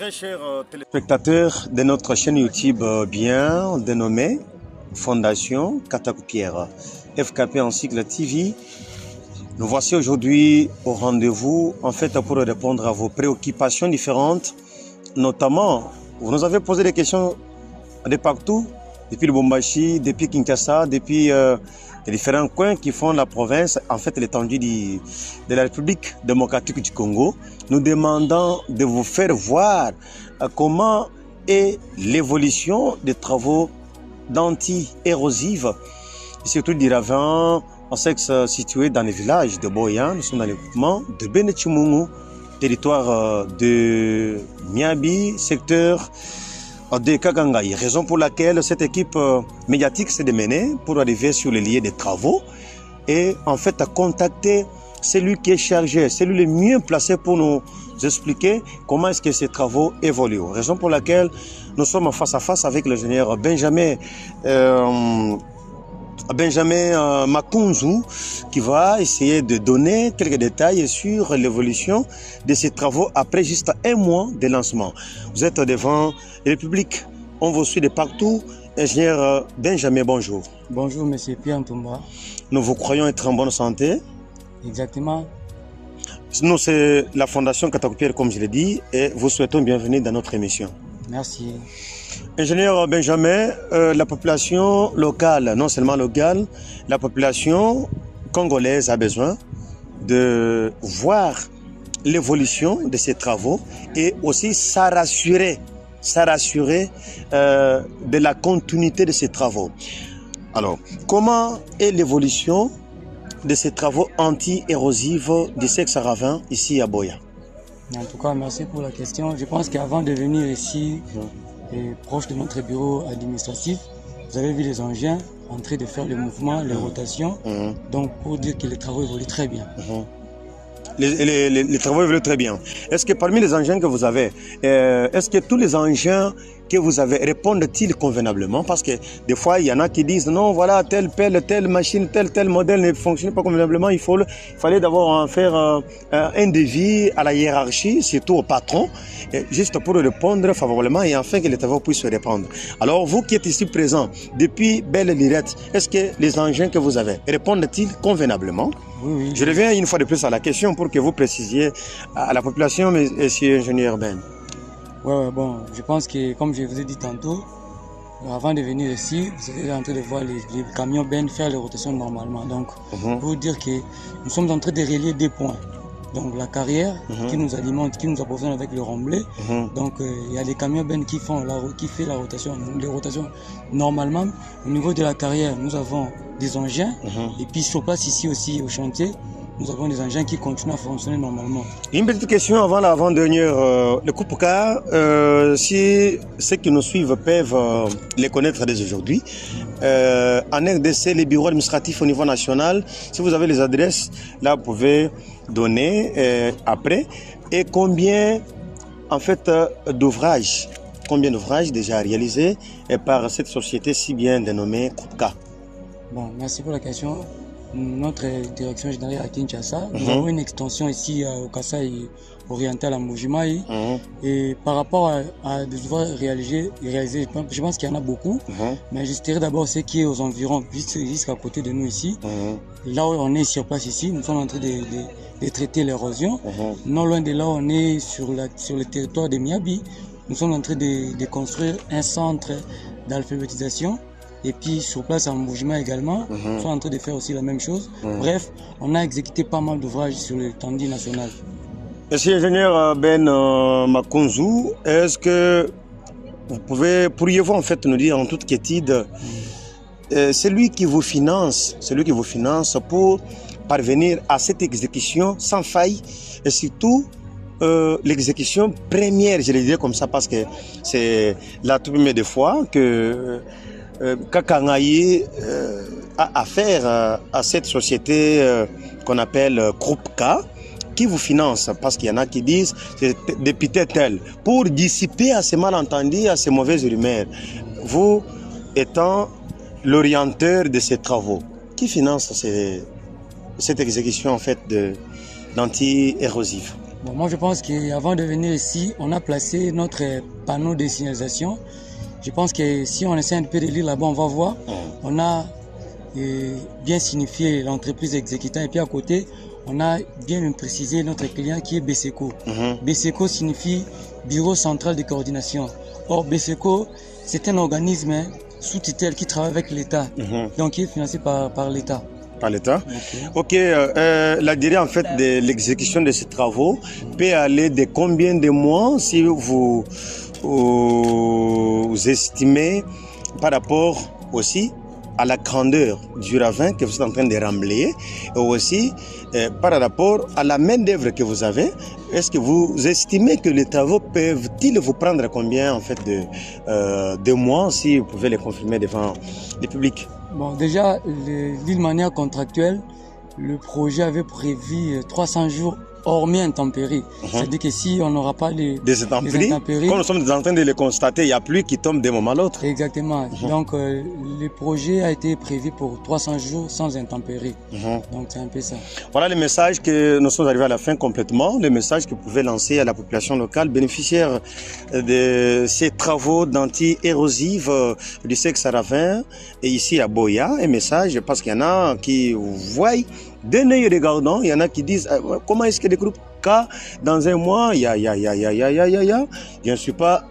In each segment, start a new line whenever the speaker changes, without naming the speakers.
Très chers téléspectateurs de notre chaîne YouTube bien dénommée Fondation Katakoupière, FKP en cycle TV. Nous voici aujourd'hui au rendez-vous en fait pour répondre à vos préoccupations différentes. Notamment, vous nous avez posé des questions de partout, depuis le Lubumbashi, depuis Kinshasa, depuis les différents coins qui font la province, en fait l'étendue de la République démocratique du Congo. Nous demandons de vous faire voir comment est l'évolution des travaux d'anti-érosives, surtout du ravin, en sexe situé dans le village de Boyan. Nous sommes dans le groupement de Benetchimungu, territoire de Miabi, secteur de Kagangaï. Raison pour laquelle cette équipe médiatique s'est démenée pour arriver sur les lieux des travaux et en fait à contacter celui qui est chargé, celui le mieux placé pour nous expliquer comment est-ce que ces travaux évoluent. Raison pour laquelle nous sommes face à face avec l'ingénieur Benjamin Makunzu qui va essayer de donner quelques détails sur l'évolution de ces travaux après juste un mois de lancement. Vous êtes devant la République, on vous suit de partout. Ingénieur Benjamin, bonjour.
Bonjour, monsieur Pierre Ntumba.
Nous vous croyons être en bonne santé.
Exactement.
Nous, c'est la Fondation Katakoupière, comme je l'ai dit, et vous souhaitons bienvenue dans notre émission.
Merci.
Ingénieur Benjamin, la population locale, non seulement locale, la population congolaise a besoin de voir l'évolution de ces travaux et aussi s'assurer de la continuité de ces travaux. Alors, comment est l'évolution de ces travaux anti-érosifs du sexe ravin ici à Boya?
En tout cas, merci pour la question. Je pense qu'avant de venir ici, proche de notre bureau administratif, vous avez vu les engins en train de faire le mouvement, les rotations. Donc, pour dire que les travaux évoluent très bien.
Les travaux évoluent très bien. Est-ce que parmi les engins que vous avez, est-ce que tous les engins que vous avez répondent-ils convenablement? Parce que des fois, il y en a qui disent non, voilà, telle pelle, telle machine, tel modèle ne fonctionne pas convenablement. Il fallait d'abord faire un devis à la hiérarchie, surtout au patron, juste pour répondre favorablement et afin que les travaux puissent se répandre. Alors, vous qui êtes ici présent depuis belle lurette, est-ce que les engins que vous avez répondent-ils convenablement?
Oui.
Je reviens une fois de plus à la question pour que vous précisiez à la population, monsieur ingénieur Ben.
Ouais, bon, je pense que, comme je vous ai dit tantôt, avant de venir ici, vous êtes en train de voir les camions Ben faire les rotations normalement. Donc, pour dire que nous sommes en train de relier des points. Donc, la carrière qui nous alimente, qui nous approvisionne avec le remblai. Donc, il y a les camions Ben qui fait la rotation, les rotations normalement. Au niveau de la carrière, nous avons des engins. Et puis, sur place ici aussi au chantier, nous avons des engins qui continuent à fonctionner normalement. Une
petite question avant l'avant-dernière. Le coupe car, si ceux qui nous suivent peuvent les connaître dès aujourd'hui, en RDC, les bureaux administratifs au niveau national, si vous avez les adresses, là vous pouvez donner après. Et combien en fait d'ouvrages déjà réalisés par cette société si bien dénommée Kupka?
Bon, merci pour la question. Notre direction générale à Kinshasa, nous avons une extension ici au Kasaï oriental à Mbujimayi. Et par rapport à des ouvrages réalisés, je pense qu'il y en a beaucoup. Mais je dirais d'abord ce qui est aux environs, jusqu'à côté de nous ici. Là où on est sur place ici, nous sommes en train de traiter l'érosion. Non loin de là, on est sur le territoire de Miabi. Nous sommes en train de construire un centre d'alphabétisation. Et puis sur place à Mboujima également, nous sommes en train de faire aussi la même chose. Bref, on a exécuté pas mal d'ouvrages sur l'étendue nationale.
Monsieur l'ingénieur Ben Makunzu, est-ce que pourriez-vous en fait nous dire en toute quiétude, celui qui vous finance pour parvenir à cette exécution sans faille et surtout l'exécution première, je le dirais comme ça parce que c'est la toute première fois que Kakangaï a affaire à cette société qu'on appelle Krupka qui vous finance, parce qu'il y en a qui disent c'est député tel, pour dissiper à ces malentendus, à ces mauvaises rumeurs. Vous étant l'orienteur de ces travaux, qui finance cette exécution en fait d'anti-érosifs?
Bon, moi, je pense qu'avant de venir ici, on a placé notre panneau de signalisation. Je pense que si on essaie un peu de lire là-bas, on va voir. On a bien signifié l'entreprise exécutant et puis à côté, on a bien précisé notre client qui est BCECO. BCECO signifie Bureau Central de Coordination. Or, BCECO, c'est un organisme sous tutelle qui travaille avec l'État, donc qui est financé par l'État.
Par l'État. Ok, la durée en fait de l'exécution de ces travaux peut aller de combien de mois si vous estimez par rapport aussi à la grandeur du ravin que vous êtes en train de remblayer et aussi par rapport à la main d'œuvre que vous avez. Est-ce que vous estimez que les travaux peuvent-ils vous prendre combien en fait de mois si vous pouvez les confirmer devant le public?
Bon, déjà, d'une manière contractuelle, le projet avait prévu 300 jours hormis intempéries. C'est-à-dire que si on n'aura pas des intempéries,
comme nous sommes en train de le constater, il y a pluie qui tombe d'un moment à l'autre.
Exactement. Donc, le projet a été prévu pour 300 jours sans intempéries. Donc, c'est un peu ça.
Voilà le message que nous sommes arrivés à la fin complètement. Le message que vous pouvez lancer à la population locale bénéficiaire de ces travaux d'anti-érosifs du sexe ravin et ici à Boya. Un message parce qu'il y en a qui voient d'un œil regardant, il y en a qui disent comment est-ce que des groupes K dans un mois, je ne suis pas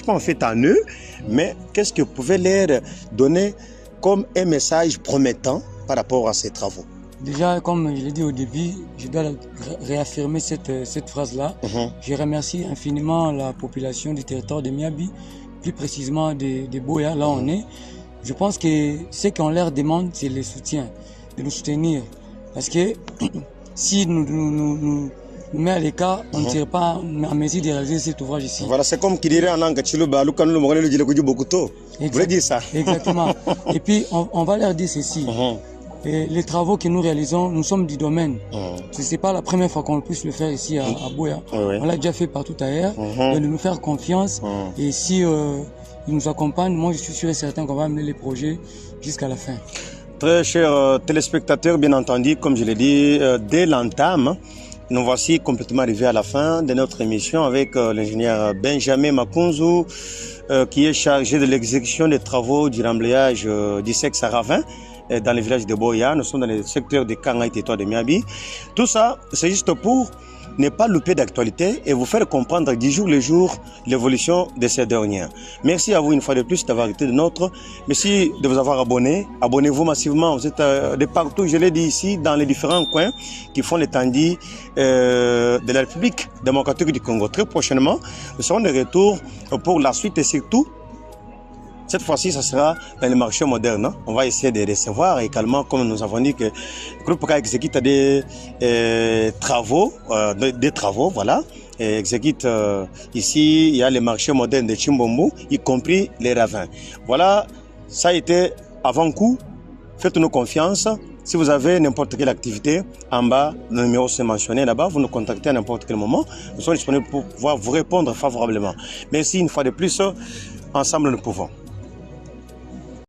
en fait en eux, mais qu'est-ce que vous pouvez leur donner comme un message promettant par rapport à ces travaux?
Déjà, comme je l'ai dit au début, je dois réaffirmer cette phrase-là. Je remercie infiniment la population du territoire de Miabi, plus précisément de Boya, là où on est. Je pense que ce qu'on leur demande, c'est le soutien, de nous soutenir. Parce que si nous met à l'écart, on ne serait pas en mesure de réaliser cet ouvrage ici.
Voilà, c'est comme qui dirait en langue vous voulez dire ça?
Exactement. Et puis, on va leur dire ceci. Et les travaux que nous réalisons, nous sommes du domaine. Ce n'est pas la première fois qu'on puisse le faire ici à Boya. On l'a déjà fait partout ailleurs. De nous faire confiance. Et si ils nous accompagnent, moi je suis sûr et certain qu'on va amener les projets jusqu'à la fin.
Très chers téléspectateurs, bien entendu, comme je l'ai dit, dès l'entame, nous voici complètement arrivés à la fin de notre émission avec l'ingénieur Benjamin Makunzu, qui est chargé de l'exécution des travaux du remblayage du sexe ravin dans le village de Boya. Nous sommes dans le secteur de Kanga et territoire de Miabi. Tout ça, c'est juste pour ne pas louper d'actualité et vous faire comprendre du jour le jour l'évolution de ces dernières. Merci à vous une fois de plus d'avoir été de nôtre. Merci de vous avoir abonné. Abonnez-vous massivement. Vous êtes de partout, je l'ai dit ici, dans les différents coins qui font l'étendue de la République démocratique du Congo. Très prochainement, nous serons de retour pour la suite et surtout, cette fois-ci, ça sera dans le marché moderne. Hein. On va essayer de recevoir également, comme nous avons dit que le groupe K exécute des travaux, voilà. Et exécute ici, il y a le marché moderne de Chimbombo, y compris les ravins. Voilà, ça a été avant-coup. Faites-nous confiance. Si vous avez n'importe quelle activité, en bas, le numéro c'est mentionné là-bas, vous nous contactez à n'importe quel moment. Nous sommes disponibles pour pouvoir vous répondre favorablement. Merci une fois de plus. Ensemble, nous pouvons.